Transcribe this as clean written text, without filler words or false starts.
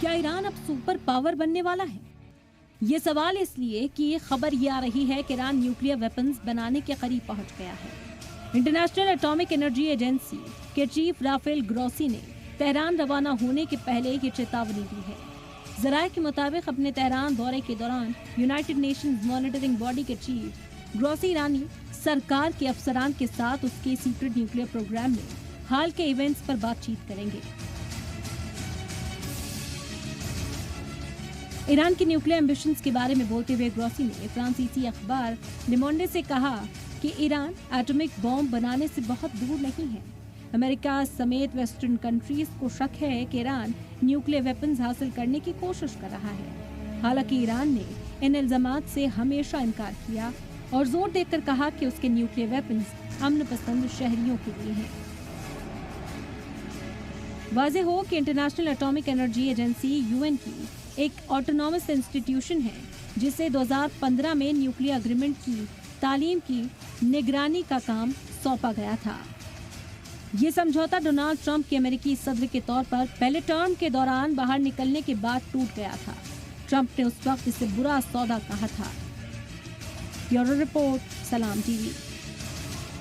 क्या ईरान अब super power बनने वाला है? ये सवाल इसलिए कि ये खबर ये आ रही है कि ईरान न्यूक्लियर वेपन्स बनाने के करीब पहुंच गया है। इंटरनेशनल एटॉमिक एनर्जी एजेंसी के चीफ राफेल ग्रोसी ने तेहरान रवाना होने के पहले ये चेतावनी दी है। जराये के मुताबिक अपने तेहरान दौरे के दौरान यूनाइटेड नेशंस मॉनिटरिंग बॉडी के चीफ ग्रोसी ईरानी सरकार के अफसरान के साथ उसके सीक्रेट न्यूक्लियर प्रोग्राम में हाल के इवेंट्स पर बातचीत करेंगे। ईरान की न्यूक्लियर एम्बिशंस के बारे में बोलते हुए ग्रोसी ने फ्रांसीसी अखबार ले मोंडे से कहा कि ईरान एटॉमिक बॉम्ब बनाने से बहुत दूर नहीं है। अमेरिका समेत वेस्टर्न कंट्रीज को शक है कि ईरान न्यूक्लियर वेपन्स हासिल करने की कोशिश कर रहा है। हालांकि ईरान ने इन इल्जामात से हमेशा इनकार किया और जोर देकर कहा कि उसके न्यूक्लियर वेपन्स अमन पसंद शहरियों के लिए हैं। वाज़े हो कि international atomic energy agency UN की एक ऑटोनॉमस इंस्टीट्यूशन है जिसे 2015 में न्यूक्लियर एग्रीमेंट की तालीम की निगरानी का काम सौंपा गया था। ये समझौता डोनाल्ड ट्रंप के अमेरिकी सदर के तौर पर पहले टर्म के दौरान बाहर निकलने के बाद टूट गया था। ट्रंप ने उस वक्त इसे बुरा सौदा कहा था। ब्यूरो रिपोर्ट, सलाम टीवी।